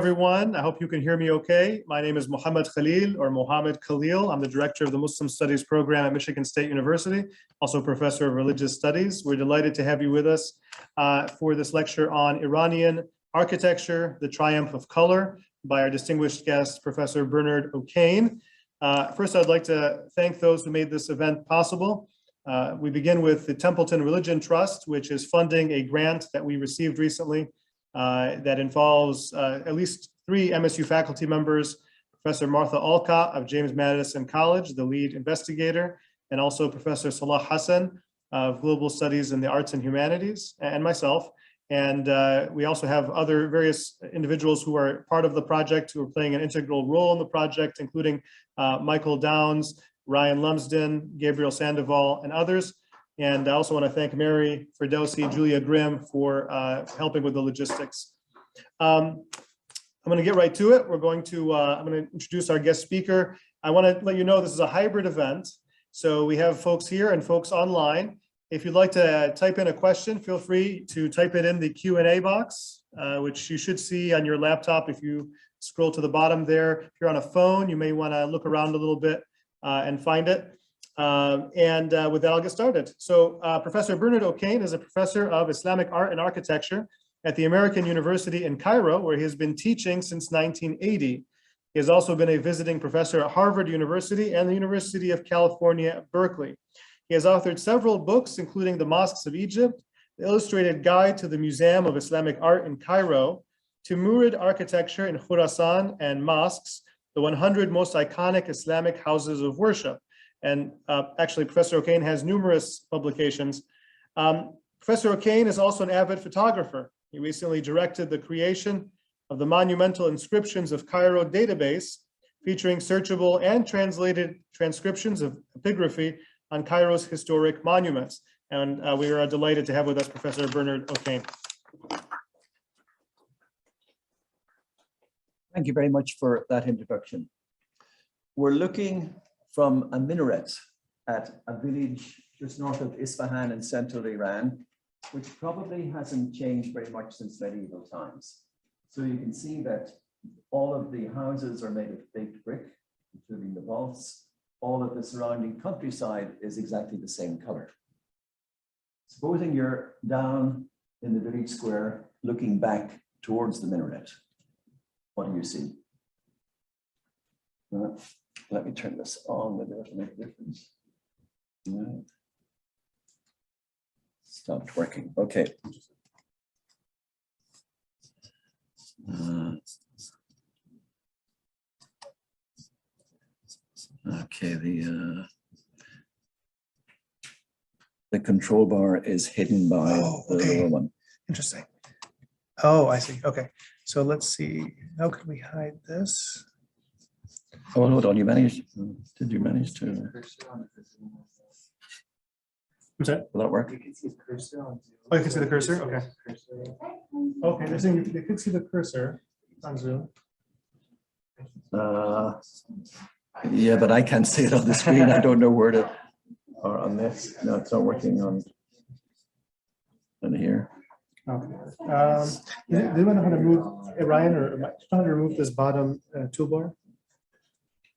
Everyone, I hope you can hear me okay. My name is Mohammed Khalil or Mohammed Khalil. I'm the director of the Muslim Studies program at Michigan State University, also professor of religious studies. We're delighted to have you with us for this lecture on Iranian architecture, the triumph of color, by our distinguished guest, Professor Bernard O'Kane. First, I'd like to thank those who made this event possible. We begin with the Templeton Religion Trust, which is funding a grant that we received recently that involves at least 3 MSU faculty members, Professor Martha Alcott of James Madison College, the lead investigator, and also Professor Salah Hassan of Global Studies in the Arts and Humanities, and myself. And we also have other various individuals who are part of the project who are playing an integral role in the project, including Michael Downs, Ryan Lumsden, Gabriel Sandoval, and others. And I also want to thank Mary Ferdowsi, Julia Grimm for helping with the logistics. I'm going to get right to it. I'm going to introduce our guest speaker. I want to let you know this is a hybrid event. So we have folks here and folks online. If you'd like to type in a question, feel free to type it in the Q&A box, which you should see on your laptop if you scroll to the bottom there. If you're on a phone, you may want to look around a little bit and find it. With that, I'll get started. So Professor Bernard O'Kane is a professor of Islamic Art and Architecture at the American University in Cairo, where he has been teaching since 1980. He has also been a visiting professor at Harvard University and the University of California at Berkeley. He has authored several books, including The Mosques of Egypt, The Illustrated Guide to the Museum of Islamic Art in Cairo, Timurid Architecture in Khurasan and Mosques, the 100 most iconic Islamic houses of worship. And actually, Professor O'Kane has numerous publications. Professor O'Kane is also an avid photographer. He recently directed the creation of the Monumental Inscriptions of Cairo database, featuring searchable and translated transcriptions of epigraphy on Cairo's historic monuments. And we are delighted to have with us Professor Bernard O'Kane. Thank you very much for that introduction. We're looking from a minaret at a village just north of Isfahan in central Iran, which probably hasn't changed very much since medieval times. So you can see that all of the houses are made of baked brick, including the vaults. All of the surrounding countryside is exactly the same color. Supposing you're down in the village square looking back towards the minaret, what do you see? Let me turn this on, maybe that'll make a difference. No. Stopped working. Okay. Okay, the control bar is hidden by the lower one. Interesting. Oh, I see. Okay. So let's see. How can we hide this? Oh, hold on. You managed? Did you manage to? What's that? Will that work? You can see the cursor. Oh, you can see the cursor. Okay. Okay. They're saying you could see the cursor on Zoom. Yeah, but I can't see it on the screen. I don't know where to. Or on this. No, it's not working on here. Okay. Do you know how to move Ryan or how to remove this bottom toolbar?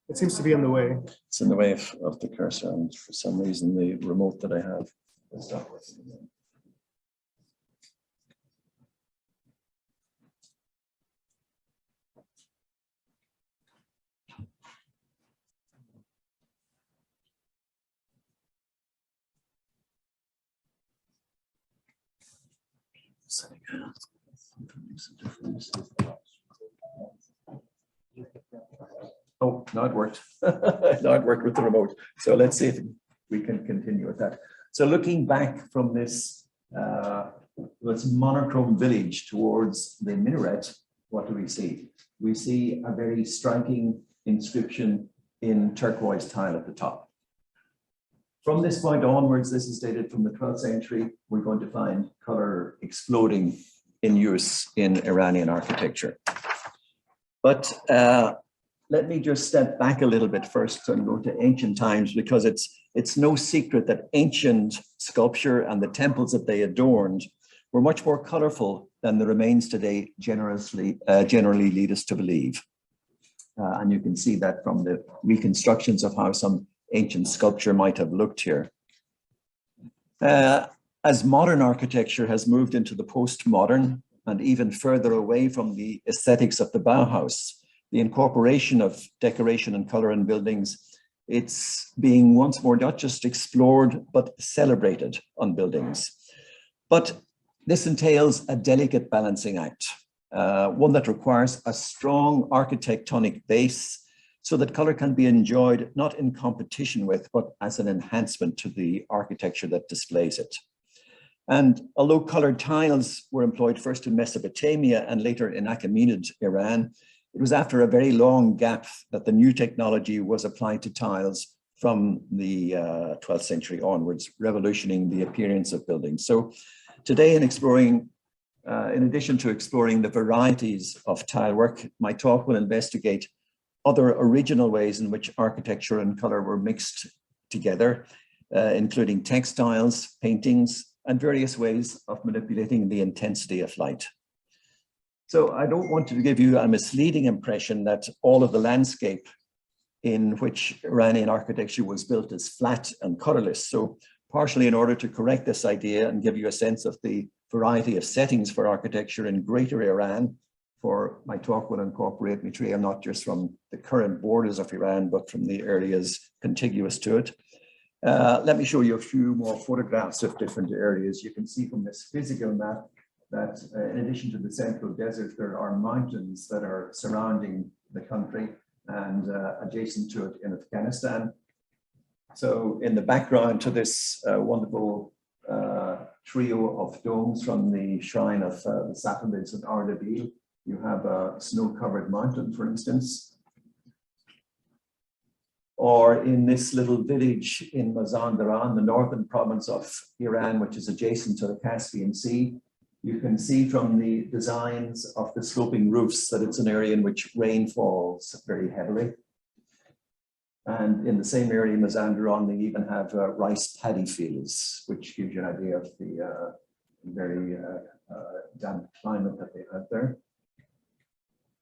It seems to be in the way. It's in the way of the cursor, and for some reason the remote that I have is not working. Oh, now it worked. Now it worked with the remote. So let's see if we can continue with that. So looking back from this monochrome village towards the minaret, what do we see? We see a very striking inscription in turquoise tile at the top. From this point onwards, this is dated from the 12th century, we're going to find color exploding in use in Iranian architecture. But let me just step back a little bit first and go to ancient times, because it's no secret that ancient sculpture and the temples that they adorned were much more colorful than the remains today generally lead us to believe. And you can see that from the reconstructions of how some ancient sculpture might have looked here. As modern architecture has moved into the postmodern and even further away from the aesthetics of the Bauhaus, the incorporation of decoration and color in buildings, it's being once more not just explored, but celebrated on buildings. But this entails a delicate balancing act, one that requires a strong architectonic base so that color can be enjoyed not in competition with, but as an enhancement to the architecture that displays it. And although colored tiles were employed first in Mesopotamia and later in Achaemenid Iran, it was after a very long gap that the new technology was applied to tiles from the 12th century onwards, revolutioning the appearance of buildings. So today in addition to exploring the varieties of tile work, my talk will investigate other original ways in which architecture and color were mixed together, including textiles, paintings, and various ways of manipulating the intensity of light. So I don't want to give you a misleading impression that all of the landscape in which Iranian architecture was built is flat and colorless. So partially in order to correct this idea and give you a sense of the variety of settings for architecture in Greater Iran, for my talk will incorporate material not just from the current borders of Iran, but from the areas contiguous to it. Let me show you a few more photographs of different areas. You can see from this physical map that in addition to the central desert, there are mountains that are surrounding the country and adjacent to it in Afghanistan. So in the background to this wonderful trio of domes from the shrine of the Safavids in Ardabil, you have a snow-covered mountain, for instance. Or in this little village in Mazandaran, the northern province of Iran, which is adjacent to the Caspian Sea, you can see from the designs of the sloping roofs that it's an area in which rain falls very heavily. And in the same area, Mazandaran, they even have rice paddy fields, which gives you an idea of the very damp climate that they have there.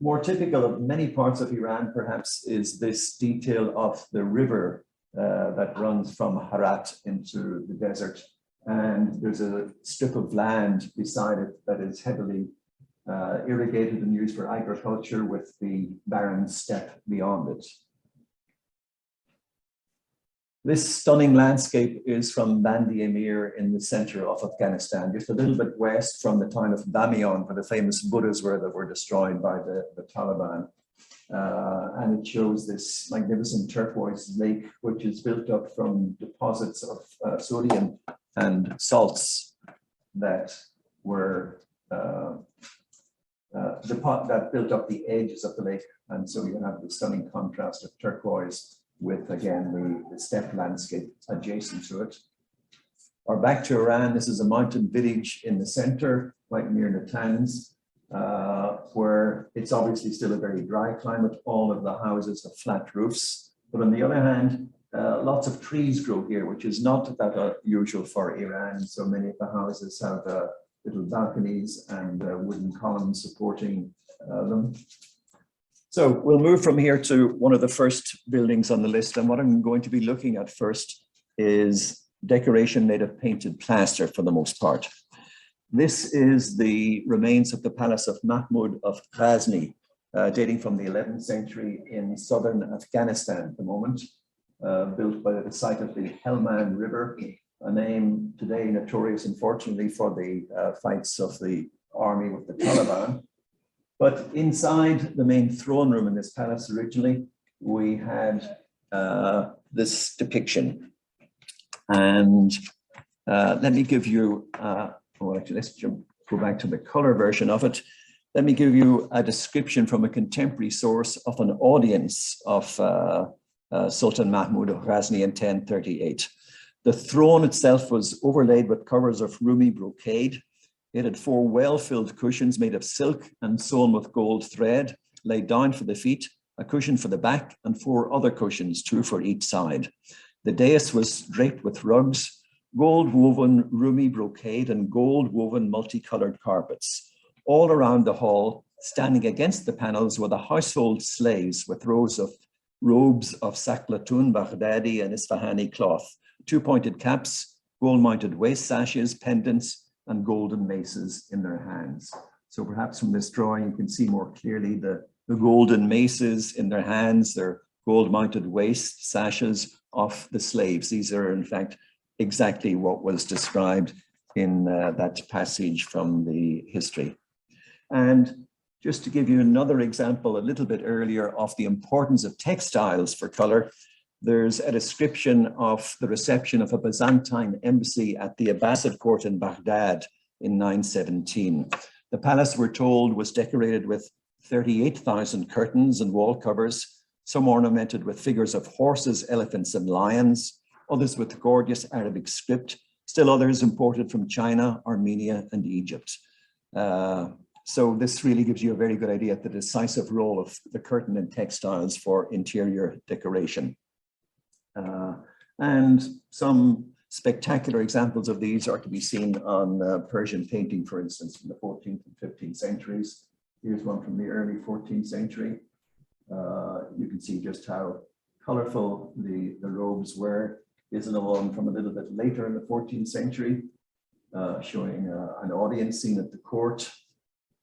More typical of many parts of Iran, perhaps, is this detail of the river that runs from Herat into the desert. And there's a strip of land beside it that is heavily irrigated and used for agriculture, with the barren steppe beyond it. This stunning landscape is from Bandi Emir in the center of Afghanistan, just a little bit west from the town of Bamiyan, where the famous Buddhas were that were destroyed by the Taliban. And it shows this magnificent turquoise lake, which is built up from deposits of sodium and salts that were that built up the edges of the lake. And so you have the stunning contrast of turquoise with, again, the steppe landscape adjacent to it. Or back to Iran, this is a mountain village in the center, right near Natanz, where it's obviously still a very dry climate. All of the houses have flat roofs. But on the other hand, lots of trees grow here, which is not that usual for Iran. So many of the houses have little balconies and wooden columns supporting them. So we'll move from here to one of the first buildings on the list. And what I'm going to be looking at first is decoration made of painted plaster for the most part. This is the remains of the palace of Mahmud of Ghazni, dating from the 11th century in southern Afghanistan at the moment, built by the site of the Helmand River, a name today notorious, unfortunately, for the fights of the army with the Taliban. But inside the main throne room in this palace originally, we had this depiction. And let me give you, well, actually, let's go back to the color version of it. Let me give you a description from a contemporary source of an audience of Sultan Mahmud of Ghazni in 1038. The throne itself was overlaid with covers of Rumi brocade. It had 4 well-filled cushions made of silk and sewn with gold thread, laid down for the feet, a cushion for the back, and 4 other cushions, 2 for each side. The dais was draped with rugs, gold-woven Rumi brocade, and gold-woven multicolored carpets. all around the hall, standing against the panels, were the household slaves with rows of robes of Saklatun, Baghdadi, and Isfahani cloth, two-pointed caps, gold-mounted waist sashes, pendants, and golden maces in their hands. So perhaps from this drawing, you can see more clearly the golden maces in their hands, their gold-mounted waist sashes of the slaves. These are, in fact, exactly what was described in that passage from the history. And just to give you another example a little bit earlier of the importance of textiles for color, there's a description of the reception of a Byzantine embassy at the Abbasid court in Baghdad in 917. The palace, we're told, was decorated with 38,000 curtains and wall covers, some ornamented with figures of horses, elephants, and lions, others with gorgeous Arabic script, still others imported from China, Armenia, and Egypt. So this really gives you a very good idea of the decisive role of the curtain and textiles for interior decoration. And some spectacular examples of these are to be seen on Persian painting, for instance, from the 14th and 15th centuries. Here's one from the early 14th century. You can see just how colorful the robes were. Here's another one from a little bit later in the 14th century, showing an audience scene at the court,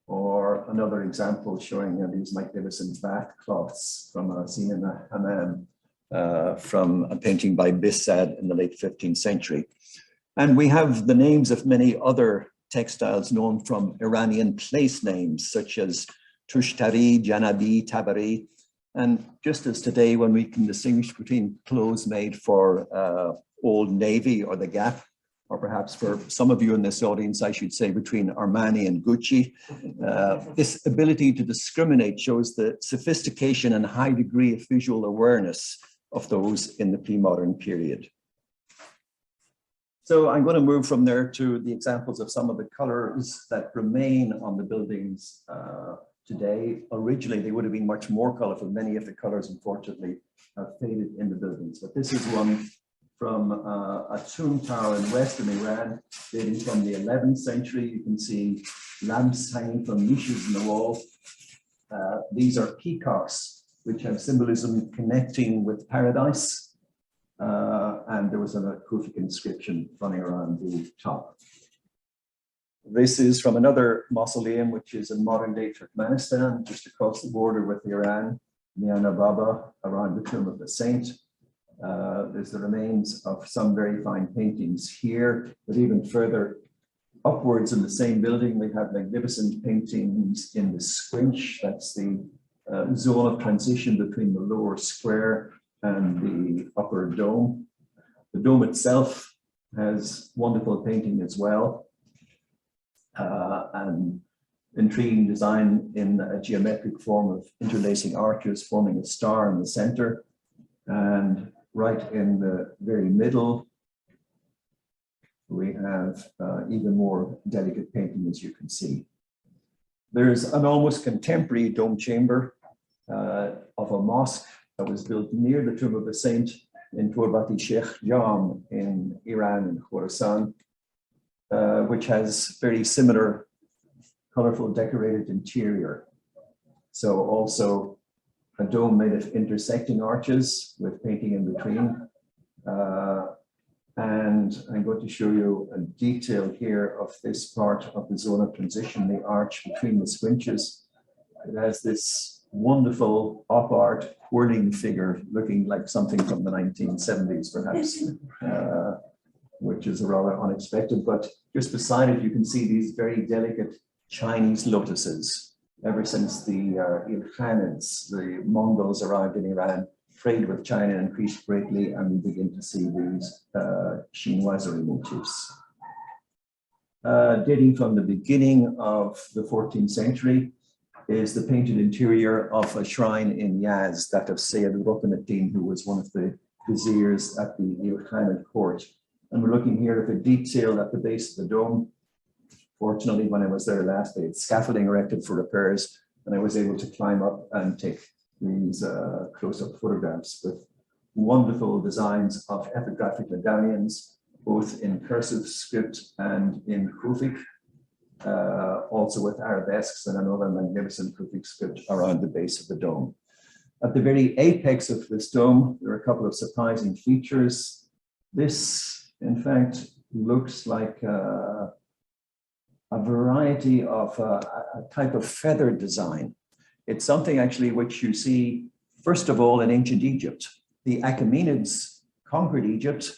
or another example showing these magnificent bath cloths from a scene in a hammam from a painting by Bissad in the late 15th century. And we have the names of many other textiles known from Iranian place names, such as Tushtari, Janabi, Tabari. And just as today, when we can distinguish between clothes made for Old Navy or the Gap, or perhaps for some of you in this audience, I should say between Armani and Gucci, this ability to discriminate shows the sophistication and high degree of visual awareness of those in the pre-modern period. So I'm going to move from there to the examples of some of the colors that remain on the buildings today. Originally, they would have been much more colorful. Many of the colors, unfortunately, have faded in the buildings. But this is one from a tomb tower in western Iran, dating from the 11th century. You can see lamps hanging from niches in the wall. These are peacocks, which have symbolism connecting with paradise. And there was a Kufic inscription running around the top. This is from another mausoleum, which is in modern-day Turkmenistan, just across the border with Iran, Miana Baba, around the tomb of the saint. There's the remains of some very fine paintings here, but even further upwards in the same building, we have magnificent paintings in the squinch. That's the zone of transition between the lower square and the upper dome. The dome itself has wonderful painting as well, and intriguing design in a geometric form of interlacing arches forming a star in the center. And right in the very middle, we have even more delicate painting, as you can see. There's an almost contemporary dome chamber of a mosque that was built near the tomb of the saint in Turbati Sheikh Jam in Iran, in Khurasan, which has very similar colorful decorated interior. So also a dome made of intersecting arches with painting in between. And I'm going to show you a detail here of this part of the zone of transition, the arch between the squinches. It has this wonderful op art whirling figure looking like something from the 1970s, perhaps, which is rather unexpected. But just beside it, you can see these very delicate Chinese lotuses. Ever since the Ilkhanids, the Mongols arrived in Iran, trade with China increased greatly, and we begin to see these chinoiserie motifs. Dating from the beginning of the 14th century is the painted interior of a shrine in Yazd, that of Sayyid Ruqn ad-Din, who was one of the viziers at the Ilkhanid court. And we're looking here at the detail at the base of the dome. Fortunately, when I was there last, they had scaffolding erected for repairs, and I was able to climb up and take these close-up photographs with wonderful designs of epigraphic medallions, both in cursive script and in Kufic. also with arabesques and another magnificent cryptic script around the base of the dome. At the very apex of this dome, there are a couple of surprising features. This, in fact, looks like a variety of a type of feather design. It's something actually which you see, first of all, in ancient Egypt. The Achaemenids conquered Egypt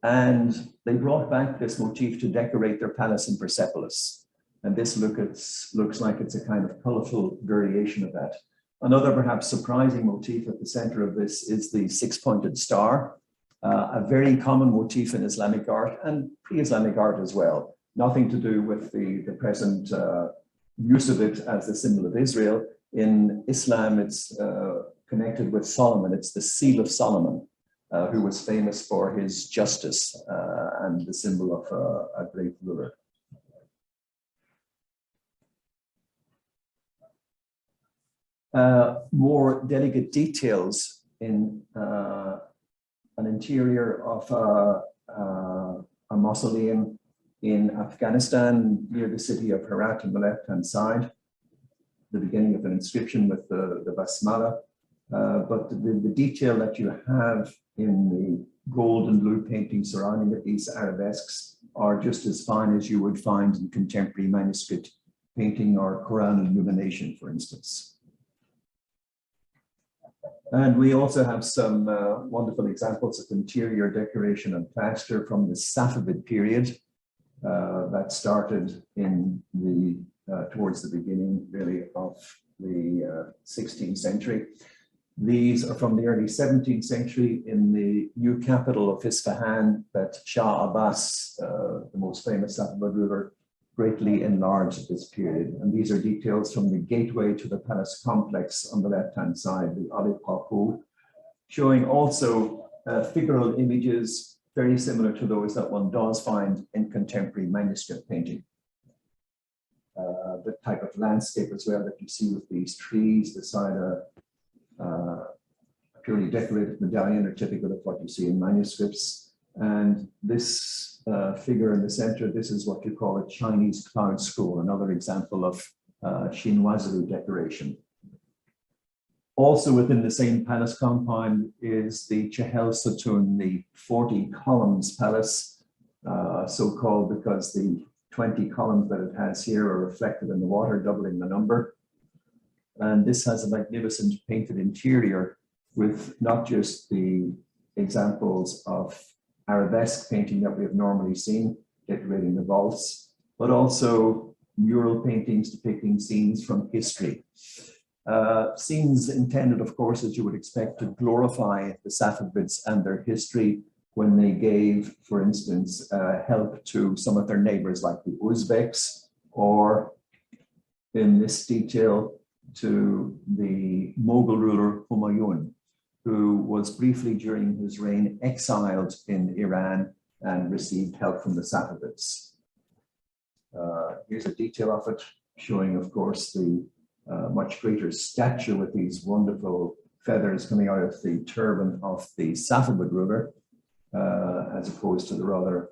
and they brought back this motif to decorate their palace in Persepolis. And this looks like it's a kind of colorful variation of that. Another perhaps surprising motif at the center of this is the six-pointed star, a very common motif in Islamic art and pre-Islamic art as well. Nothing to do with the present use of it as the symbol of Israel. In Islam, it's connected with Solomon. It's the seal of Solomon, who was famous for his justice and the symbol of a great ruler. More delicate details in an interior of a mausoleum in Afghanistan near the city of Herat on the left-hand side, the beginning of an inscription with the basmala. But the detail that you have in the gold and blue painting surrounding these arabesques are just as fine as you would find in contemporary manuscript painting or Quran illumination, for instance. And we also have some wonderful examples of interior decoration and plaster from the Safavid period that started in the towards the beginning really of the 16th century. These are from the early 17th century in the new capital of Isfahan that Shah Abbas, the most famous Safavid ruler, greatly enlarged at this period. And these are details from the gateway to the palace complex on the left-hand side, the Alif Qapu, showing also figural images very similar to those that one does find in contemporary manuscript painting. The type of landscape as well that you see with these trees beside a purely decorated medallion are typical of what you see in manuscripts. And this figure in the center, this is what you call a Chinese cloud scroll, another example of chinoiserie decoration. Also within the same palace compound is the Chehel Sutun, the 40 columns palace, so called because the 20 columns that it has here are reflected in the water, doubling the number. And this has a magnificent painted interior with not just the examples of arabesque painting that we have normally seen, decorating the vaults, but also mural paintings depicting scenes from history. Scenes intended, of course, as you would expect, to glorify the Safavids and their history when they gave, for instance, help to some of their neighbors like the Uzbeks, or in this detail to the Mughal ruler Humayun, who was briefly during his reign exiled in Iran and received help from the Safavids. Here's a detail of it, showing, of course, the much greater stature with these wonderful feathers coming out of the turban of the Safavid ruler, as opposed to the rather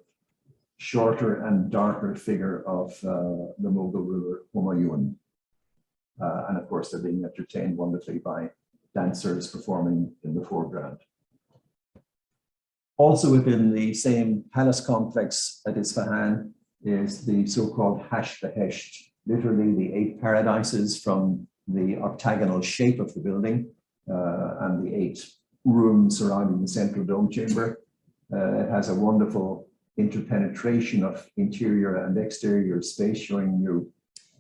shorter and darker figure of the Mughal ruler Humayun. And of course, they're being entertained wonderfully by dancers performing in the foreground. Also within the same palace complex at Isfahan is the so-called Hash Behesht, literally the 8 paradises from the octagonal shape of the building and the 8 rooms surrounding the central dome chamber. It has a wonderful interpenetration of interior and exterior space, showing you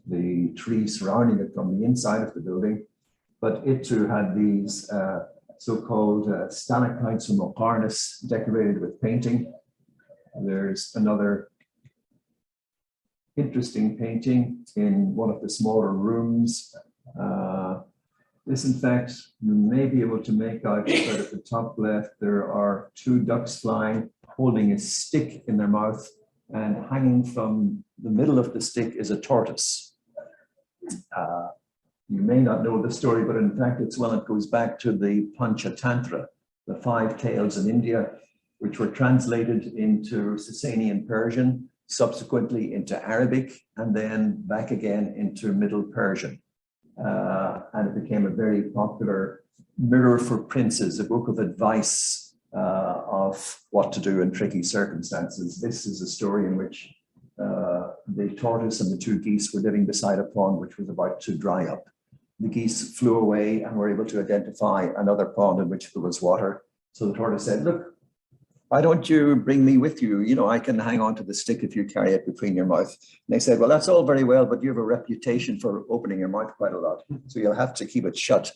the trees surrounding it from the inside of the building. But it too had these so-called stalactites and muqarnas decorated with painting. There's another interesting painting in one of the smaller rooms. This, in fact, you may be able to make out that at the top left, there are 2 ducks flying, holding a stick in their mouth, and hanging from the middle of the stick is a tortoise. You may not know the story, but in fact, it's one that goes back to the Panchatantra, the 5 tales in India, which were translated into Sasanian Persian subsequently into Arabic, and then back again into Middle Persian. And it became a very popular mirror for princes, a book of advice of what to do in tricky circumstances. This is a story in which the tortoise and the two geese were living beside a pond which was about to dry up. The geese flew away and were able to identify another pond in which there was water. So the tortoise said, look, why don't you bring me with you? You know, I can hang on to the stick if you carry it between your mouth. And they said, well, that's all very well, but you have a reputation for opening your mouth quite a lot. So you'll have to keep it shut.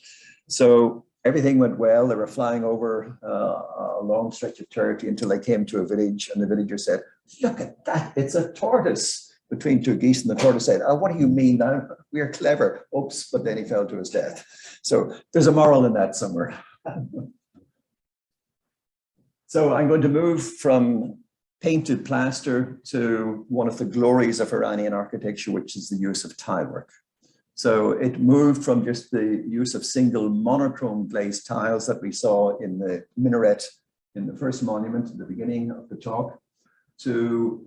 So everything went well. They were flying over a long stretch of territory until they came to a village, and the villager said, look at that, it's a tortoise, between two geese. And the tortoise said, oh, what do you mean? We're clever. Oops, but then he fell to his death. So there's a moral in that somewhere. So I'm going to move from painted plaster to one of the glories of Iranian architecture, which is the use of tile work. So it moved from just the use of single monochrome glazed tiles that we saw in the minaret in the first monument at the beginning of the talk, to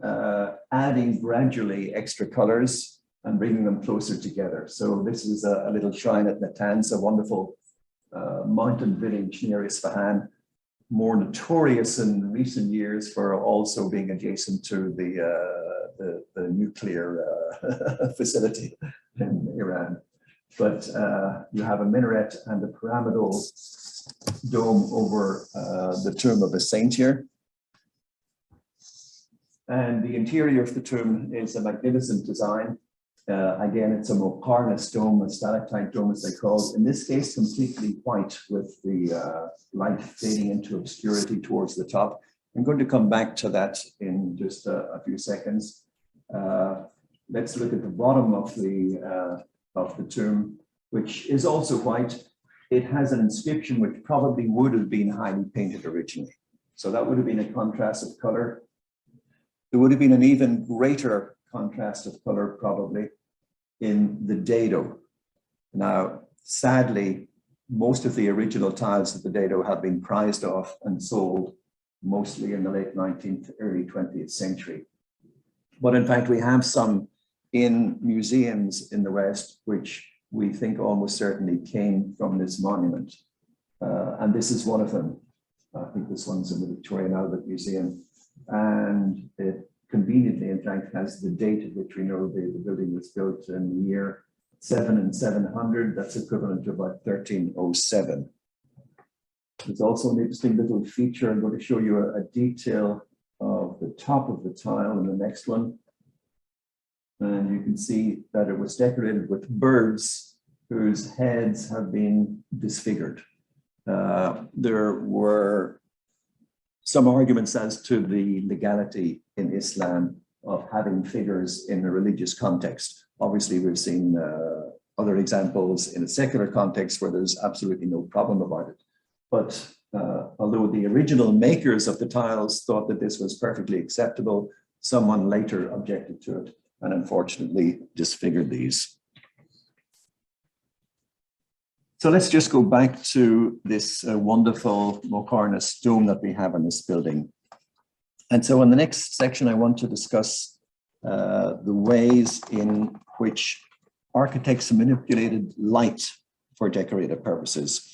adding gradually extra colors and bringing them closer together. So this is a little shrine at Natanz, a wonderful mountain village near Isfahan, more notorious in recent years for also being adjacent to the nuclear facility in Iran. But you have a minaret and a pyramidal dome over the tomb of a saint here. And the interior of the tomb is a magnificent design. Again, it's a Mokarnas dome, a stalactite dome as they call it. In this case, completely white with the light fading into obscurity towards the top. I'm going to come back to that in just a few seconds. Let's look at the bottom of the tomb, which is also white. It has an inscription which probably would have been highly painted originally. So that would have been a contrast of color. There would have been an even greater contrast of color probably in the dado. Now, sadly, most of the original tiles of the dado have been prized off and sold mostly in the late 19th, early 20th century. But in fact, we have some in museums in the West, which we think almost certainly came from this monument. And this is one of them. I think this one's in the Victoria and Albert Museum. And it conveniently, in fact, has the date at which we know the building was built in the year 7 and 700. That's equivalent to about 1307. There's also an interesting little feature. I'm going to show you a detail of the top of the tile in the next one. And you can see that it was decorated with birds whose heads have been disfigured. There were some arguments as to the legality in Islam of having figures in a religious context. Obviously, we've seen other examples in a secular context where there's absolutely no problem about it. But although the original makers of the tiles thought that this was perfectly acceptable, someone later objected to it and unfortunately disfigured these. So let's just go back to this wonderful Mokarnas dome that we have in this building. And so in the next section, I want to discuss the ways in which architects manipulated light for decorative purposes.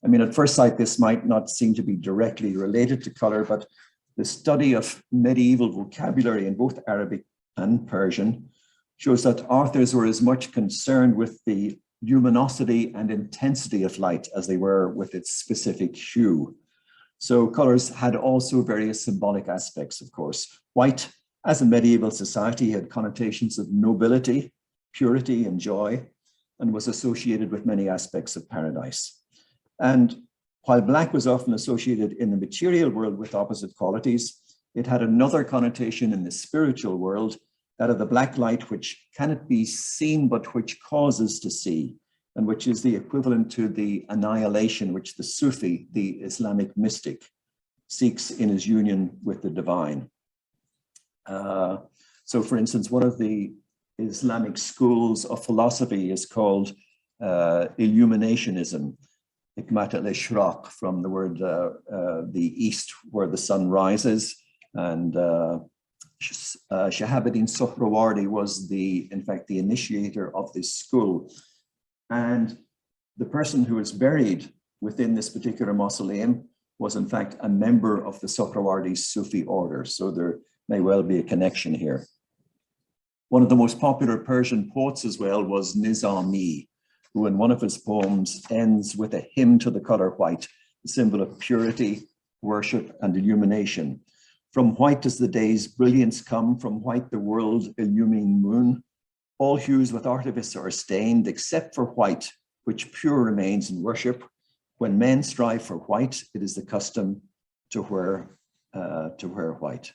I mean, at first sight, this might not seem to be directly related to color, but the study of medieval vocabulary in both Arabic and Persian shows that authors were as much concerned with the luminosity and intensity of light as they were with its specific hue. So colors had also various symbolic aspects, of course. White, as in medieval society, had connotations of nobility, purity, and joy, and was associated with many aspects of paradise. And while black was often associated in the material world with opposite qualities, it had another connotation in the spiritual world, that of the black light which cannot be seen but which causes to see, and which is the equivalent to the annihilation which the Sufi, the Islamic mystic, seeks in his union with the divine. So for instance, one of the Islamic schools of philosophy is called Illuminationism, Hikmat al-Ishraq, from the word the east where the sun rises, and Shahabuddin Suhrawardi was in fact, the initiator of this school. And the person who is buried within this particular mausoleum was in fact a member of the Suhrawardi Sufi order. So there may well be a connection here. One of the most popular Persian poets as well was Nizami, who in one of his poems ends with a hymn to the color white, the symbol of purity, worship, and illumination. From white does the day's brilliance come, from white the world illumining moon. All hues with artifice are stained, except for white, which pure remains in worship. When men strive for white, it is the custom to wear white.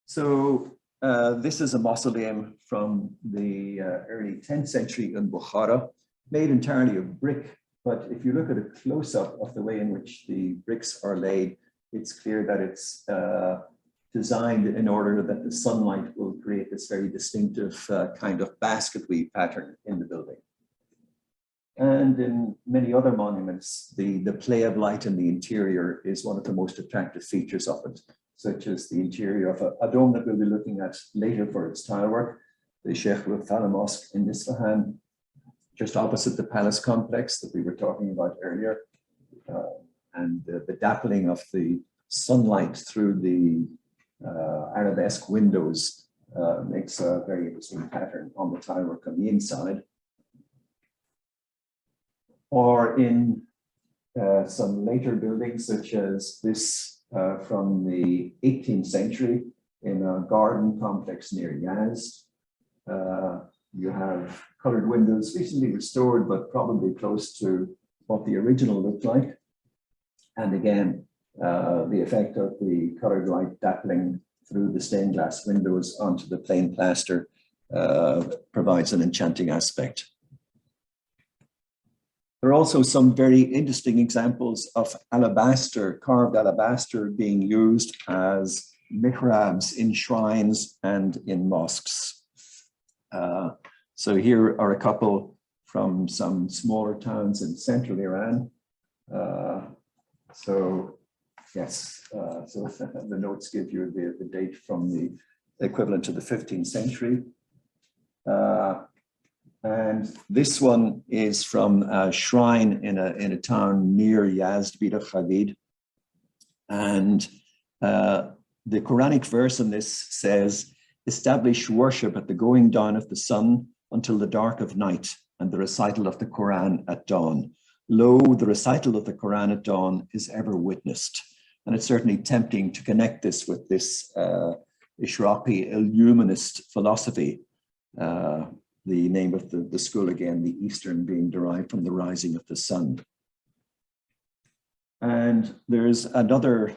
So this is a mausoleum from the early 10th century in Bukhara, made entirely of brick. But if you look at a close-up of the way in which the bricks are laid, it's clear that it's designed in order that the sunlight will create this very distinctive kind of basket weave pattern in the building. And in many other monuments, the play of light in the interior is one of the most attractive features of it, such as the interior of a dome that we'll be looking at later for its tile work, the Sheikh Rufala Mosque in Isfahan, just opposite the palace complex that we were talking about earlier. And the dappling of the sunlight through the arabesque windows makes a very interesting pattern on the tile work on the inside. Or in some later buildings, such as this from the 18th century in a garden complex near Yazd. You have colored windows, recently restored, but probably close to what the original looked like. And again, the effect of the colored light dappling through the stained glass windows onto the plain plaster provides an enchanting aspect. There are also some very interesting examples of alabaster, carved alabaster being used as mihrabs in shrines and in mosques. So here are a couple from some smaller towns in central Iran. So the notes give you the date from the equivalent to the 15th century. And this one is from a shrine in a town near Yazd, Bida Khalid. And the Quranic verse in this says, "Establish worship at the going down of the sun until the dark of night, and the recital of the Quran at dawn. Lo, the recital of the Quran at dawn is ever witnessed." And it's certainly tempting to connect this with this Ishraqi illuminist philosophy. The name of the school again, the Eastern being derived from the rising of the sun. And there's another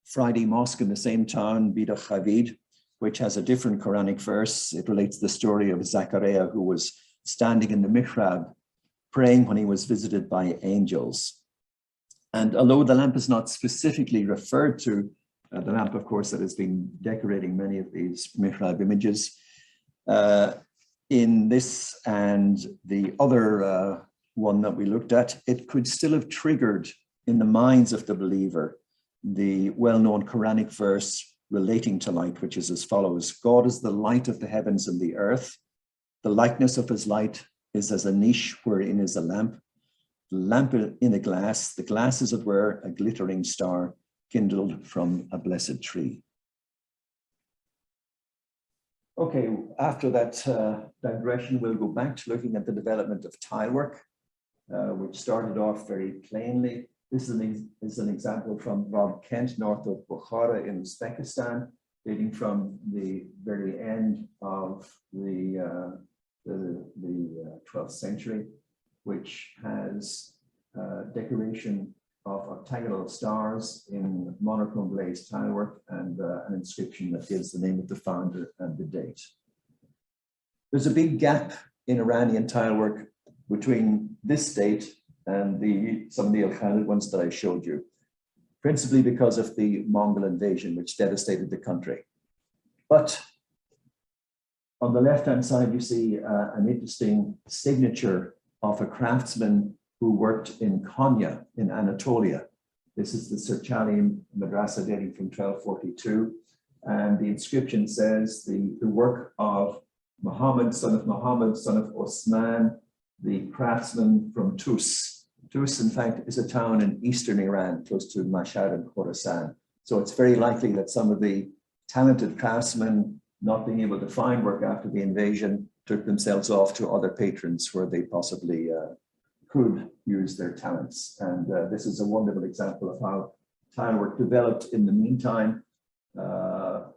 Friday mosque in the same town, Bida Khalid, which has a different Quranic verse. It relates the story of Zachariah, who was standing in the mihrab, praying when he was visited by angels. And although the lamp is not specifically referred to, the lamp, of course, that has been decorating many of these mihrab images, in this and the other one that we looked at, it could still have triggered in the minds of the believer the well-known Quranic verse relating to light, which is as follows: "God is the light of the heavens and the earth. The likeness of his light is as a niche wherein is a lamp. The lamp in a glass, the glass as it were a glittering star kindled from a blessed tree." Okay, after that digression, we'll go back to looking at the development of tile work, which started off very plainly. This is an example from Rob Kent, north of Bukhara in Uzbekistan, dating from the very end of the 12th century, which has decoration of octagonal stars in monochrome glazed tile work and an inscription that gives the name of the founder and the date. There's a big gap in Iranian tile work between this date and some of the Al-Khalid ones that I showed you, principally because of the Mongol invasion, which devastated the country. But on the left-hand side, you see an interesting signature of a craftsman who worked in Konya in Anatolia. This is the Searchable madrasa dating from 1242. And the inscription says the work of Muhammad, son of Osman, the craftsman from Tus. Tus, in fact, is a town in eastern Iran, close to Mashhad and Khurasan. So it's very likely that some of the talented craftsmen, not being able to find work after the invasion, took themselves off to other patrons where they possibly could use their talents. And this is a wonderful example of how tile work developed in the meantime,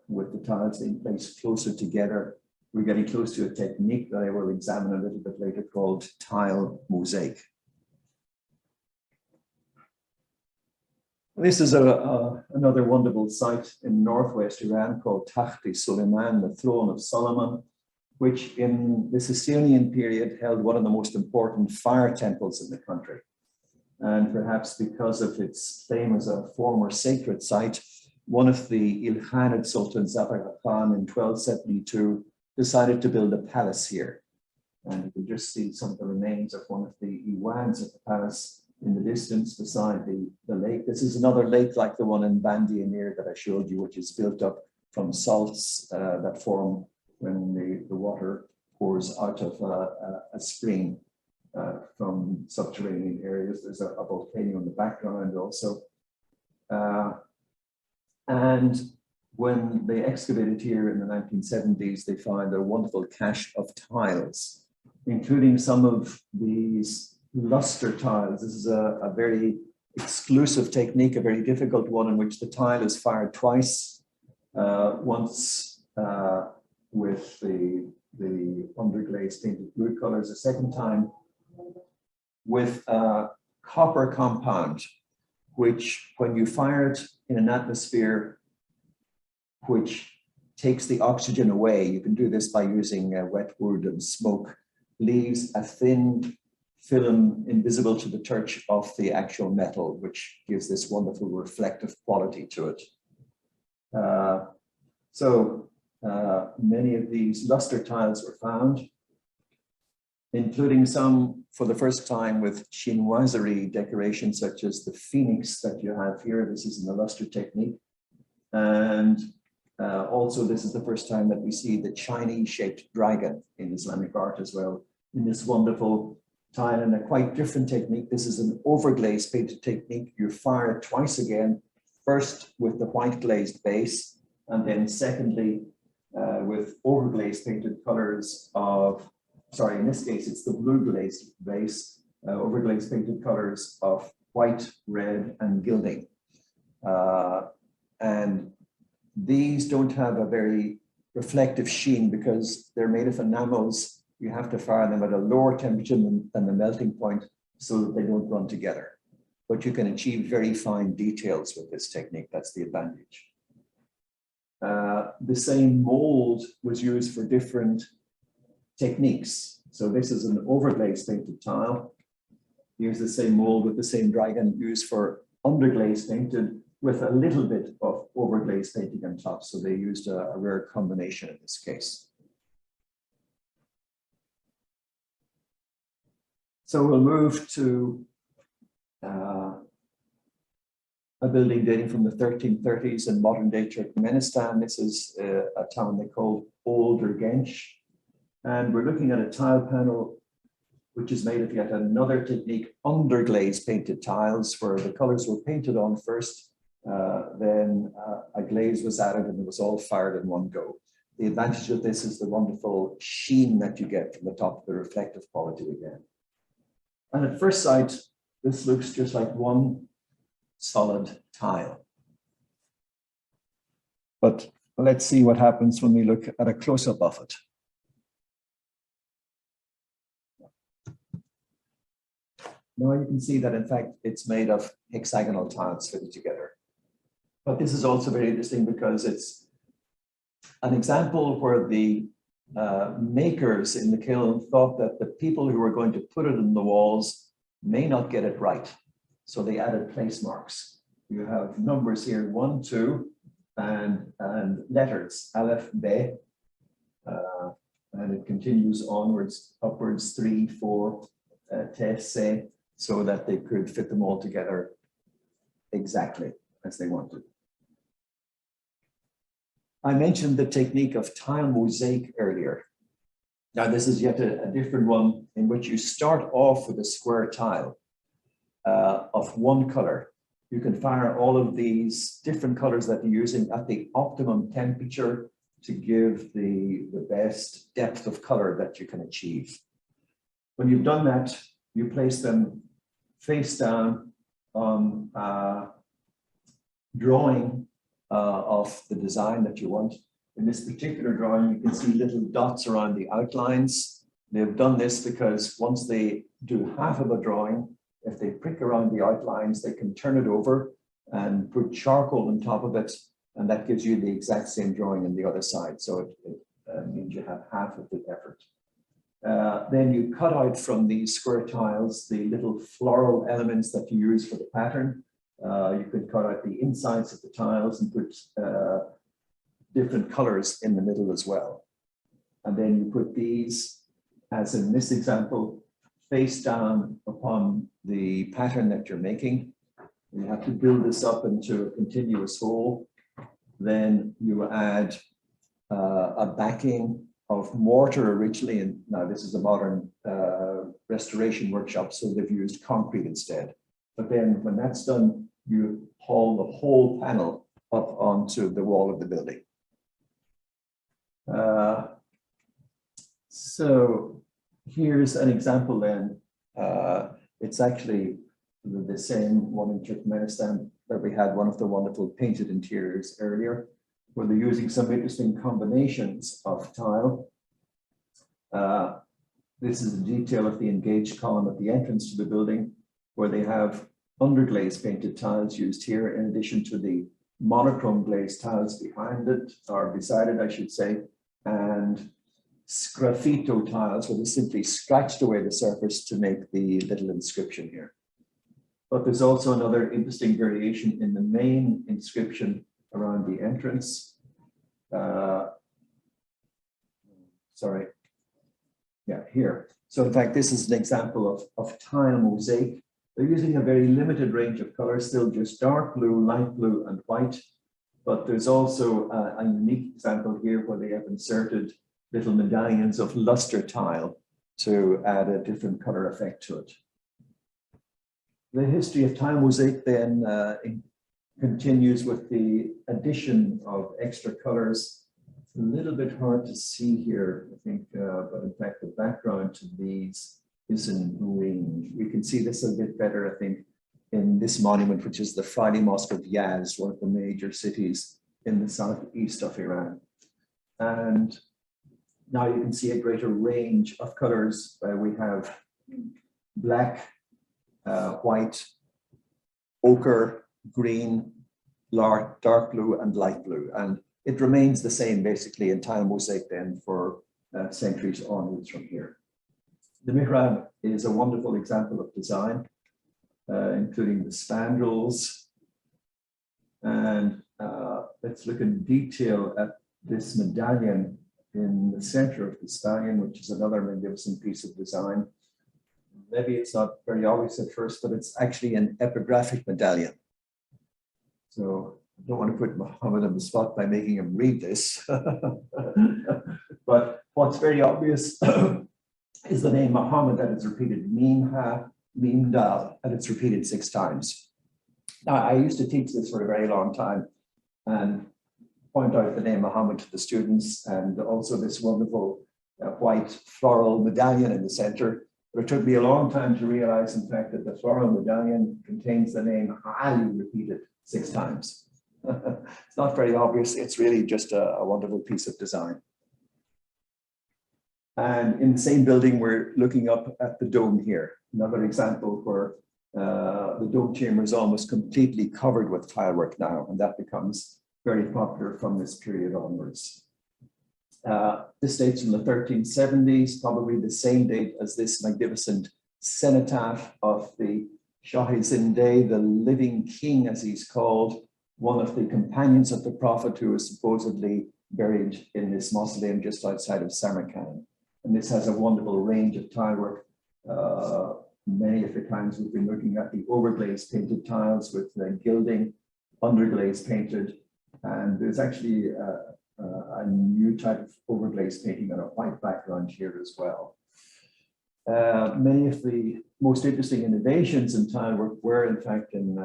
with the tiles being placed closer together. We're getting close to a technique that I will examine a little bit later called tile mosaic. This is another wonderful site in northwest Iran called Takhti Suleiman, the throne of Solomon, which in the Sasanian period held one of the most important fire temples in the country. And perhaps because of its fame as a former sacred site, one of the Ilkhanid sultans, Zafar Khan, in 1272, decided to build a palace here. And you can just see some of the remains of one of the Iwans of the palace in the distance beside the lake. This is another lake like the one in Bandi Emir that I showed you, which is built up from salts that form when the water pours out of a spring from subterranean areas. There's a volcano in the background also. And when they excavated here in the 1970s, they found a wonderful cache of tiles, including some of these luster tiles. This is a very exclusive technique, a very difficult one in which the tile is fired twice, once with the underglaze painted blue colors, a second time with a copper compound, which when you fire it in an atmosphere which takes the oxygen away, you can do this by using wet wood and smoke, leaves a thin film invisible to the touch of the actual metal, which gives this wonderful reflective quality to it. Many of these luster tiles were found, including some for the first time with chinoiserie decoration, such as the phoenix that you have here. This is in the luster technique. And also, this is the first time that we see the Chinese-shaped dragon in Islamic art as well, in this wonderful tile, and a quite different technique. This is an overglaze painted technique. You fire it twice again, first with the white glazed base, and then secondly, with overglaze painted colors of, sorry, in this case, it's the blue glazed base, overglaze painted colors of white, red, and gilding. And these don't have a very reflective sheen because they're made of enamels. You have to fire them at a lower temperature than the melting point so that they don't run together. But you can achieve very fine details with this technique. That's the advantage. The same mold was used for different techniques. So this is an overglaze painted tile. Here's the same mold with the same dragon used for underglaze painted with a little bit of overglaze painting on top. So they used a rare combination in this case. So we'll move to a building dating from the 1330s in modern day Turkmenistan. This is a town they call Old Urgench. And we're looking at a tile panel which is made of yet another technique, underglaze painted tiles, where the colors were painted on first, then a glaze was added and it was all fired in one go. The advantage of this is the wonderful sheen that you get from the top, the reflective quality again. And at first sight, this looks just like one solid tile. But let's see what happens when we look at a close-up of it. Now you can see that, in fact, it's made of hexagonal tiles fitted together. But this is also very interesting because it's an example where the makers in the kiln thought that the people who were going to put it in the walls may not get it right. So they added place marks. You have numbers here, 1, 2, and letters, Aleph, Be, and it continues onwards, upwards, 3, 4, Te, Se, so that they could fit them all together exactly as they wanted. I mentioned the technique of tile mosaic earlier. Now, this is yet a different one in which you start off with a square tile of one color. You can fire all of these different colors that you're using at the optimum temperature to give the best depth of color that you can achieve. When you've done that, you place them face down on a drawing of the design that you want. In this particular drawing, you can see little dots around the outlines. They've done this because once they do half of a drawing, if they prick around the outlines, they can turn it over and put charcoal on top of it, and that gives you the exact same drawing on the other side. So it means you have half of the effort. Then you cut out from these square tiles the little floral elements that you use for the pattern. You could cut out the insides of the tiles and put different colors in the middle as well. And then you put these, as in this example, face down upon the pattern that you're making. You have to build this up into a continuous whole. Then you add a backing of mortar originally, and now this is a modern restoration workshop, so they've used concrete instead. But then when that's done, you haul the whole panel up onto the wall of the building. So here's an example then. It's actually the same one in Turkmenistan that we had one of the wonderful painted interiors earlier, where they're using some interesting combinations of tile. This is a detail of the engaged column at the entrance to the building, where they have underglaze painted tiles used here, in addition to the monochrome glazed tiles behind it, or beside it, I should say, and sgraffito tiles, where they simply scratched away the surface to make the little inscription here. But there's also another interesting variation in the main inscription around the entrance. Sorry. Yeah, here. So in fact, this is an example of tile mosaic. They're using a very limited range of colors, still just dark blue, light blue, and white. But there's also a unique example here where they have inserted little medallions of luster tile to add a different color effect to it. The history of tile mosaic then continues with the addition of extra colors. It's a little bit hard to see here, I think, but in fact, the background to these is in green. We can see this a bit better, I think, in this monument, which is the Friday Mosque of Yazd, one of the major cities in the southeast of Iran. And now you can see a greater range of colors. We have black, white, ochre, green, dark blue, and light blue. And it remains the same basically in tile mosaic then for centuries onwards from here. The mihrab is a wonderful example of design, including the spandrels. And let's look in detail at this medallion in the center of the stallion, which is another magnificent piece of design. Maybe it's not very obvious at first, but it's actually an epigraphic medallion. So I don't want to put Muhammad on the spot by making him read this. But what's very obvious is the name Muhammad, that it's repeated Mim Ha, Mim Dal, and it's repeated 6 times. Now, I used to teach this for a very long time and point out the name Muhammad to the students, and also this wonderful white floral medallion in the center. But it took me a long time to realize, in fact, that the floral medallion contains the name Ali repeated 6 times. It's not very obvious. It's really just a wonderful piece of design. And in the same building, we're looking up at the dome here. Another example where the dome chamber is almost completely covered with tilework now, and that becomes very popular from this period onwards. This dates from the 1370s, probably the same date as this magnificent cenotaph of the Shah-i-Zinde, the living king, as he's called, one of the companions of the Prophet, who is supposedly buried in this mausoleum just outside of Samarkand. And this has a wonderful range of tilework. Many of the times we've been looking at the overglaze painted tiles with the gilding, underglaze painted. And there's actually a new type of overglazed painting on a white background here as well. Many of the most interesting innovations in tile work were in fact in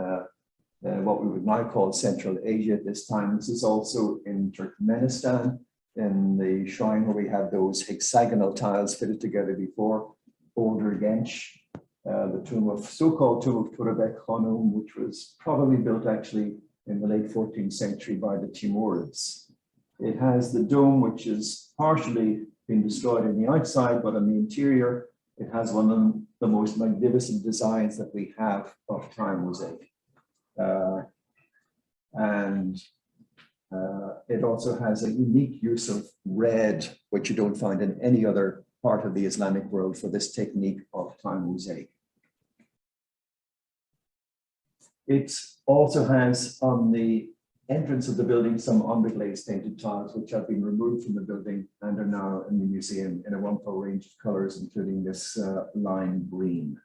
what we would now call Central Asia at this time. This is also in Turkmenistan, in the shrine where we have those hexagonal tiles fitted together before, older Genç, the so-called tomb of Turebek Khanum, which was probably built actually in the late 14th century by the Timurids. It has the dome, which is partially been destroyed on the outside, but on the interior, it has one of the most magnificent designs that we have of tile mosaic. It also has a unique use of red, which you don't find in any other part of the Islamic world for this technique of tile mosaic. It also has on the entrance of the building some underglazed painted tiles which have been removed from the building and are now in the museum in a wonderful range of colors, including this lime green.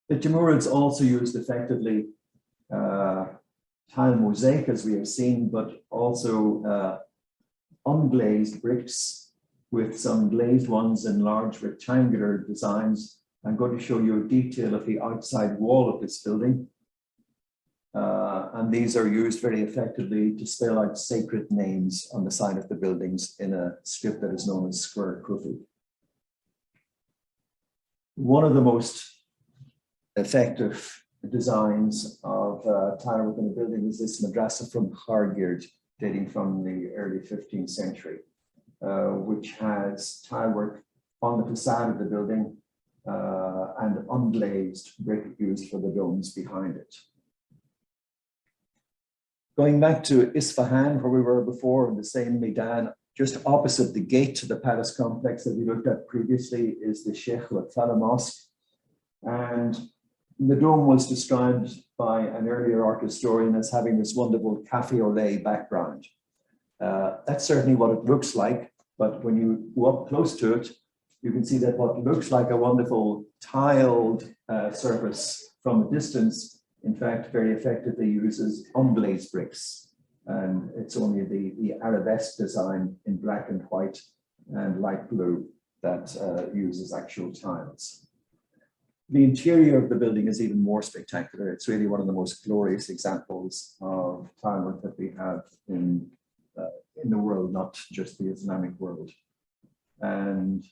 The Timurids also used effectively tile mosaic, as we have seen, but also unglazed bricks with some glazed ones in large rectangular designs. I'm going to show you a detail of the outside wall of this building. And these are used very effectively to spell out sacred names on the side of the buildings in a script that is known as square Kufi. One of the most effective designs of tile work in a building is this madrasa from Khargird, dating from the early 15th century, which has tile work on the facade of the building and unglazed brick used for the domes behind it. Going back to Isfahan, where we were before, in the same Maidan, just opposite the gate to the palace complex that we looked at previously is the Sheikh Al-Fala Mosque. And the dome was described by an earlier art historian as having this wonderful cafe au lait background. That's certainly what it looks like, but when you go up close to it, you can see that what looks like a wonderful tiled surface from a distance, in fact, very effectively uses unglazed bricks. And it's only the arabesque design in black and white and light blue that uses actual tiles. The interior of the building is even more spectacular. It's really one of the most glorious examples of tile work that we have in the world, not just the Islamic world. And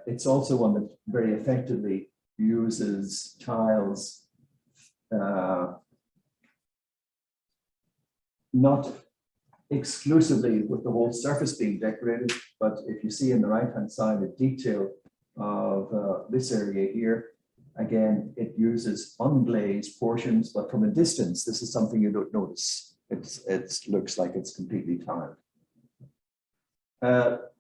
it's also one that very effectively uses tiles not exclusively with the whole surface being decorated, but if you see in the right-hand side a detail of this area here, again, it uses unglazed portions, but from a distance, this is something you don't notice. It looks like it's completely tiled.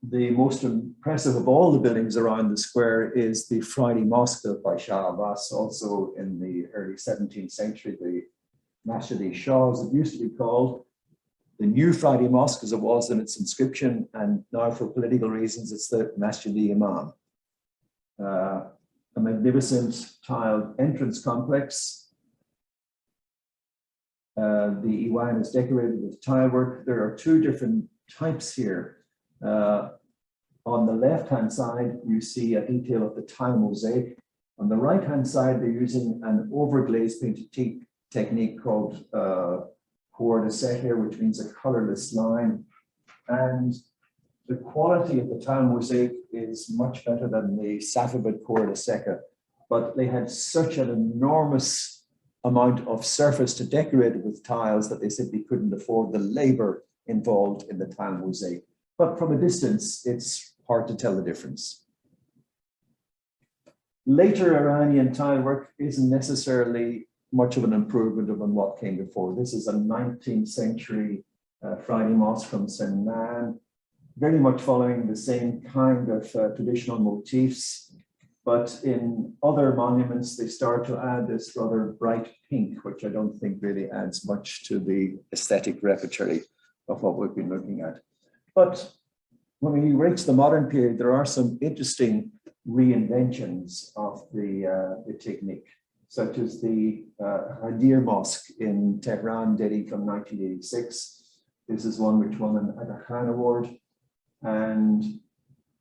The most impressive of all the buildings around the square is the Friday Mosque built by Shah Abbas, also in the early 17th century, the Masjid-e-Shah, as it used to be called. The new Friday Mosque, as it was in its inscription, and now for political reasons, it's the Masjid-e-Imam. A magnificent tiled entrance complex. The Iwan is decorated with tile work. There are two different types here. On the left-hand side, you see a detail of the tile mosaic. On the right-hand side, they're using an overglazed painted technique called here, which means a colorless line. And the quality of the tile mosaic is much better than the Safavid Seca, but they had such an enormous amount of surface to decorate it with tiles that they simply couldn't afford the labor involved in the tile mosaic. But from a distance, it's hard to tell the difference. Later Iranian tile work isn't necessarily much of an improvement on what came before. This is a 19th century Friday Mosque from Semnan, very much following the same kind of traditional motifs, but in other monuments, they start to add this rather bright pink, which I don't think really adds much to the aesthetic repertory of what we've been looking at. But when we reach the modern period, there are some interesting reinventions of the technique, such as the Hadir Mosque in Tehran, dating from 1986, This is one which won an Aga Khan Award, and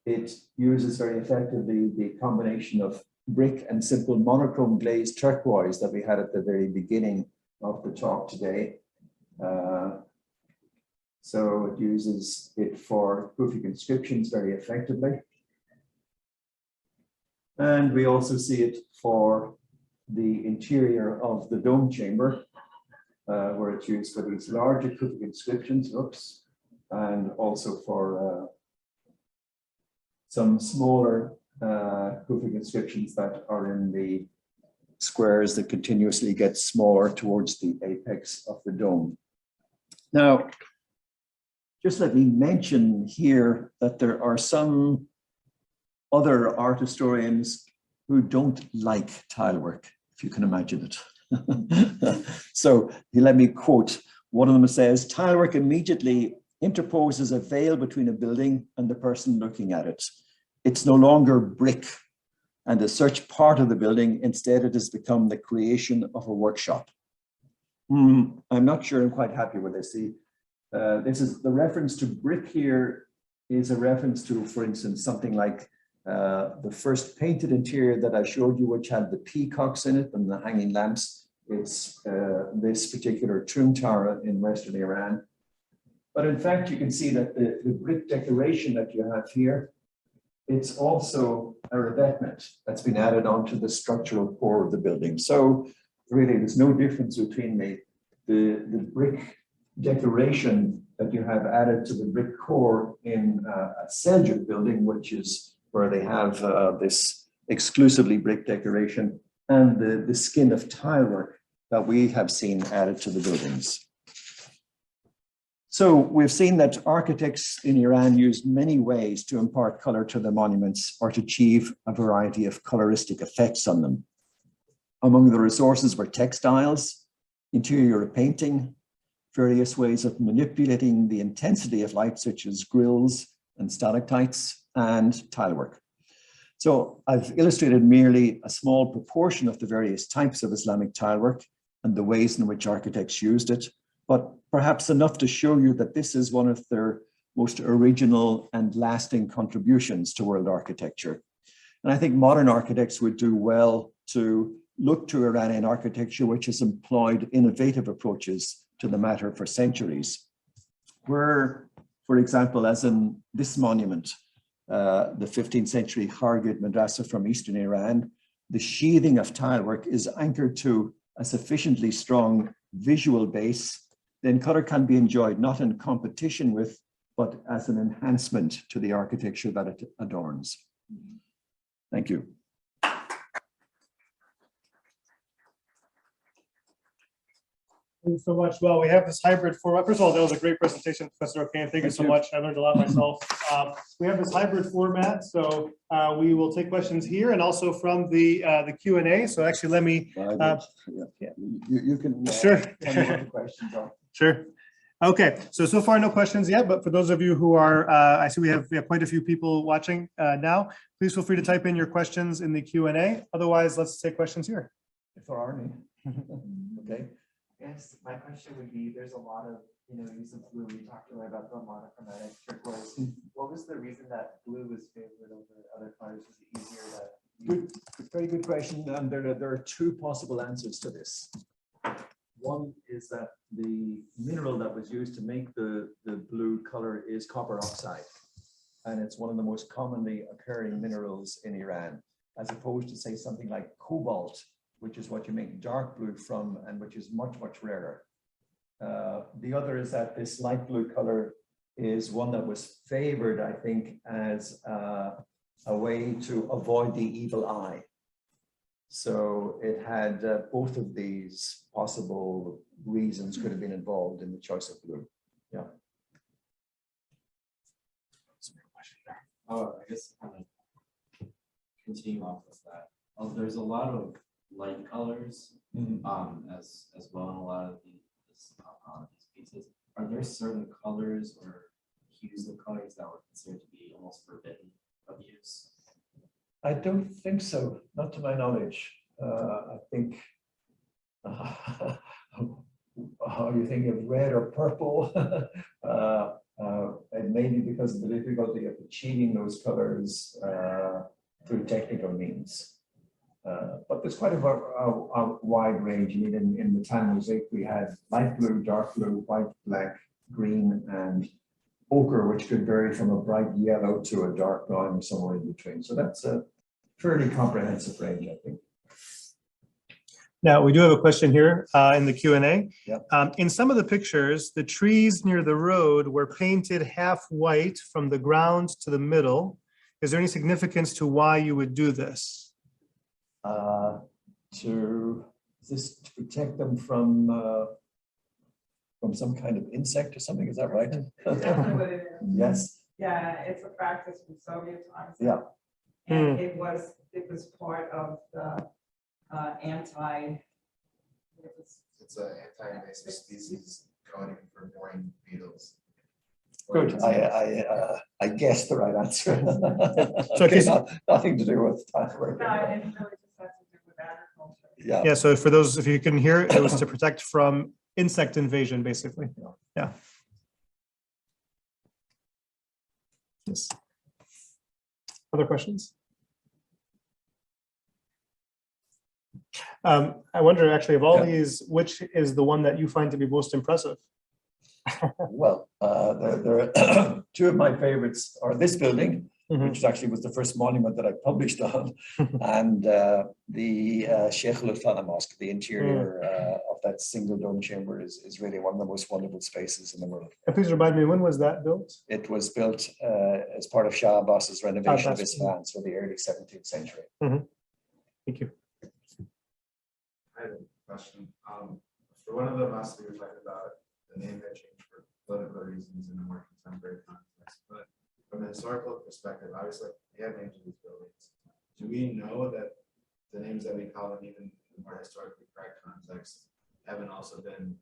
it uses very effectively the combination of brick and simple monochrome glazed turquoise that we had at the very beginning of the talk today. So it uses it for proofing inscriptions very effectively. And we also see it for the interior of the dome chamber, where it's used for these larger proofing inscriptions, and also for some smaller proofing inscriptions that are in the squares that continuously get smaller towards the apex of the dome. Now, just let me mention here that there are some other art historians who don't like tile work, if you can imagine it. So let me quote, one of them says, "Tile work immediately interposes a veil between a building and the person looking at it. It's no longer brick and a such part of the building. Instead, it has become the creation of a workshop." I'm not sure I'm quite happy with this. This is the reference to brick here is a reference to, for instance, something like the first painted interior that I showed you, which had the peacocks in it and the hanging lamps. It's this particular tomb tower in Western Iran. But in fact, you can see that the brick decoration that you have here, it's also a revetment that's been added onto the structural core of the building. So really, there's no difference between the brick decoration that you have added to the brick core in a Seljuk building, which is where they have this exclusively brick decoration, and the skin of tile work that we have seen added to the buildings. So we've seen that architects in Iran use many ways to impart color to their monuments or to achieve a variety of coloristic effects on them. Among the resources were textiles, interior painting, various ways of manipulating the intensity of light, such as grills and stalactites, and tile work. So I've illustrated merely a small proportion of the various types of Islamic tile work and the ways in which architects used it, but perhaps enough to show you that this is one of their most original and lasting contributions to world architecture. And I think modern architects would do well to look to Iranian architecture, which has employed innovative approaches to the matter for centuries. Where, for example, as in this monument, the 15th century Khargid madrasa from Eastern Iran, the sheathing of tile work is anchored to a sufficiently strong visual base, then color can be enjoyed not in competition with, but as an enhancement to the architecture that it adorns. Thank you. Thank you so much. Well, we have this hybrid format. First of all, that was a great presentation, Professor O'Kane. Thank you so much. I learned a lot myself. We have this hybrid format, so we will take questions here and also from the Q&A. So actually, let me. You can sure. tell me what the questions are. Sure. Okay. So far, no questions yet. But for those of you who are, I see we have quite a few people watching now. Please feel free to type in your questions in the Q&A. Otherwise, let's take questions here. If there are any. Okay. Yes, my question would be, there's a lot of, use of blue. We talked earlier about the monochromatic turquoise. What was the reason that blue was favored over other colors? Was it easier to use? Very good question. And there are two possible answers to this. One is that the mineral that was used to make the blue color is copper oxide. And it's one of the most commonly occurring minerals in Iran, as opposed to, say, something like cobalt, which is what you make dark blue from and which is much, much rarer. The other is that this light blue color is one that was favored, I think, as a way to avoid the evil eye. So it had both of these possible reasons could have been involved in the choice of blue. Yeah. I guess kind of continue off of that. There's a lot of light colors as well in a lot of these pieces. Are there certain colors or hues of colors that were considered to be almost forbidden of use? I don't think so, not to my knowledge. I think are you thinking of red or purple? And maybe because of the difficulty of achieving those colors through technical means. But there's quite a wide range. I mean, in the tan mosaic, we had light blue, dark blue, white, black, green, and ochre, which could vary from a bright yellow to a dark brown or somewhere in between. So that's a fairly comprehensive range, I think. Now, we do have a question here in the Q&A. Yep. In some of the pictures, the trees near the road were painted half white from the ground to the middle. Is there any significance to why you would do this? To protect them from some kind of insect or something, is that right? Definitely what it is. Yes. Yeah, it's a practice from Soviet times. Yeah. And it was part of the It's an anti-invasive species coding for boring beetles. Good. I guessed the right answer. So, Okay, okay, nothing to do with that. it really just has to do with agriculture. Yeah. yeah, so for those, if you couldn't hear, it was to protect from insect invasion, basically. Yeah. Yes. Other questions? I wonder actually of all Yeah. these, which is the one that you find to be most impressive? Well, there are two of my favorites are this building, Mhm. which actually was the first monument that I published on, and the Sheikh Al Mosque. The interior of that single dome chamber is really one of the most wonderful spaces in the world. And please remind me, when was that built? It was built as part of Shah Abbas's renovation of Abbas. Isfahan, so the early 17th century. Thank you. I have a question. For one of the mosques we were talking about, the name had changed for political reasons in a more contemporary context. But from a historical perspective, obviously, we have names of these buildings. Do we know that the names that we call them, even in the more historically correct context, haven't also been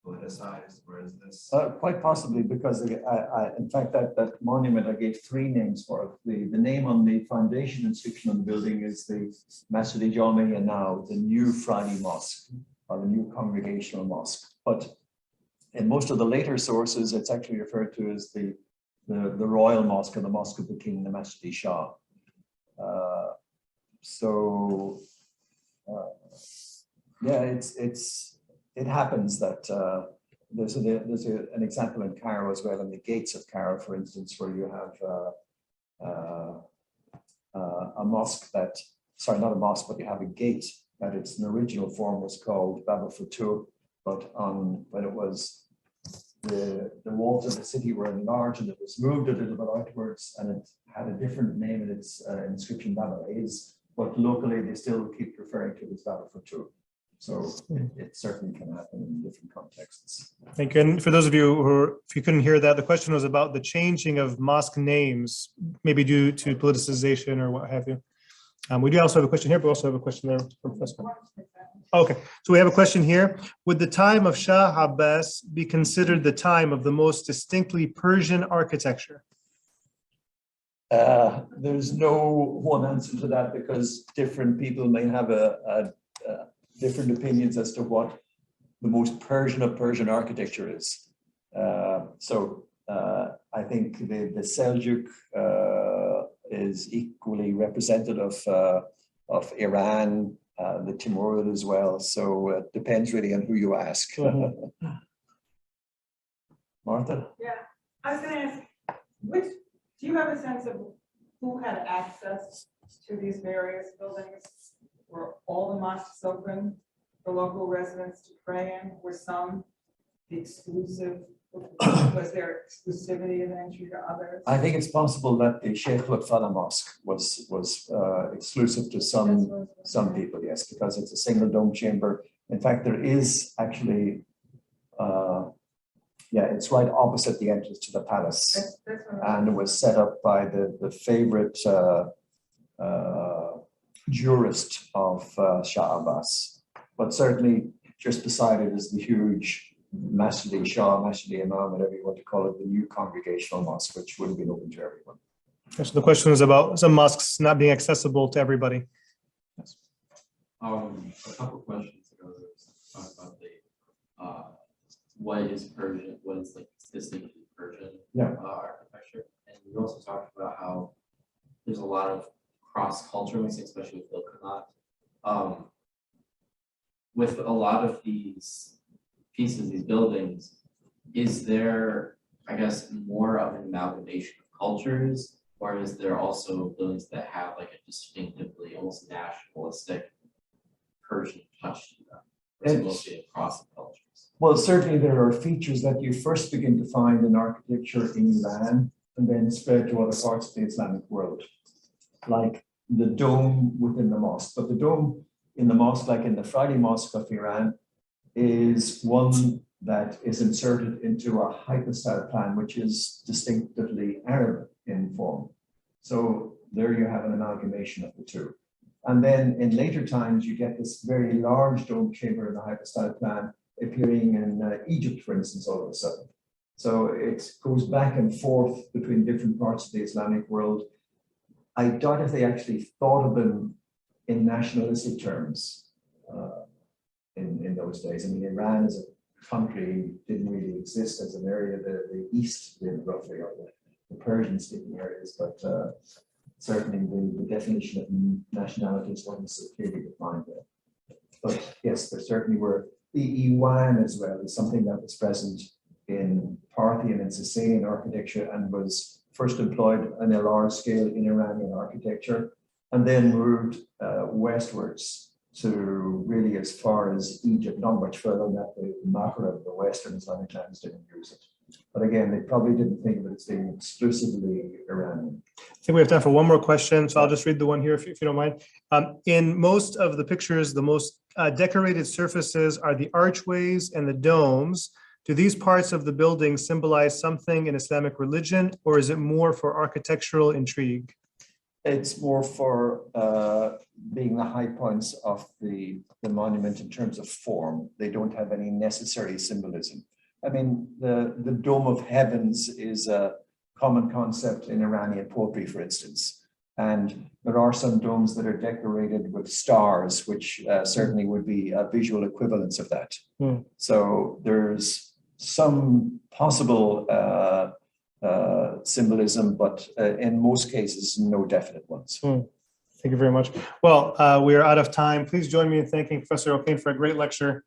politicized, or is this? Quite possibly, because in fact, that monument, I gave three names for it. The name on the foundation inscription on the building is the Masjid Jami now, the new Friday Mosque, or the new Congregational Mosque. But in most of the later sources, it's actually referred to as the Royal Mosque, or the Mosque of the King, the Masjid Shah. Yeah, it happens that there's an example in Cairo as well, in the gates of Cairo, for instance, where you have a mosque that, sorry, not a mosque, but you have a gate that its original form was called Bab al-Futuh, but when it was the walls of the city were enlarged and it was moved a little bit outwards, and it had a different name in its inscription, Bab al-Aiz, but locally they still keep referring to it as Bab al-Futuh. So it certainly can happen in different contexts. Thank you. And for those of you who, if you couldn't hear that, the question was about the changing of mosque names, maybe due to politicization or what have you. We do also have a question here, but we also have a question there from Professor. Okay, so we have a question here. Would the time of Shah Abbas be considered the time of the most distinctly Persian architecture? There's no one answer to that, because different people may have different opinions as to what the most Persian of Persian architecture is. I think the Seljuk is equally representative of Iran, the Timurid as well. So it depends really on who you ask. Martha? Yeah, I was gonna ask, do you have a sense of who had access to these various buildings? Were all the mosques open for local residents to pray in? Were some exclusive? Was there exclusivity of entry to others? I think it's possible that the Sheikh Al Mosque was exclusive to some people, yes, because it's a single dome chamber. In fact, there is actually, it's right opposite the entrance to the palace, and it was set up by the favorite jurist of Shah Abbas. But certainly, just beside it is the huge Masjid Shah, Masjid Imam, whatever you want to call it, the new Congregational Mosque, which would have been open to everyone. So the question is about some mosques not being accessible to everybody. Yes. A couple questions ago, there was talk about the what is Persian, what is like distinctly Persian Yeah. architecture. And we also talked about how there's a lot of cross-culture mixing, especially with Ilkhanat. With a lot of these pieces, these buildings, is there, I guess, more of an amalgamation of cultures, or is there also buildings that have like a distinctively almost nationalistic Persian touch to them? Or is it mostly across the cultures? Well, certainly there are features that you first begin to find in architecture in Iran and then spread to other parts of the Islamic world, like the dome within the mosque. But the dome in the mosque, like in the Friday Mosque of Iran, is one that is inserted into a hypostyle plan, which is distinctively Arab in form. So there you have an amalgamation of the two. And then in later times, you get this very large dome chamber in the hypostyle plan appearing in Egypt, for instance, all of a sudden. So it goes back and forth between different parts of the Islamic world. I doubt if they actually thought of them in nationalistic terms in those days. I mean, Iran as a country didn't really exist as an area. The East did roughly, or the Persian-speaking areas, but certainly the definition of nationalities wasn't so clearly defined there. But yes, there certainly were. The Iwan as well is something that was present in Parthian and Sasanian architecture and was first employed on a large scale in Iranian architecture, and then moved westwards to really as far as Egypt, not much further than that. The Maghreb, the Western Islamic lands, didn't use it. But again, they probably didn't think of it as being exclusively Iranian. I think we have time for one more question, so I'll just read the one here if you don't mind. In most of the pictures, the most decorated surfaces are the archways and the domes. Do these parts of the building symbolize something in Islamic religion, or is it more for architectural intrigue? It's more for being the high points of the monument in terms of form. They don't have any necessary symbolism. I mean, the Dome of Heavens is a common concept in Iranian poetry, for instance. And there are some domes that are decorated with stars, which certainly would be a visual equivalence of that. So there's some possible symbolism, but in most cases, no definite ones. Thank you very much. Well, we are out of time. Please join me in thanking Professor O'Kane for a great lecture.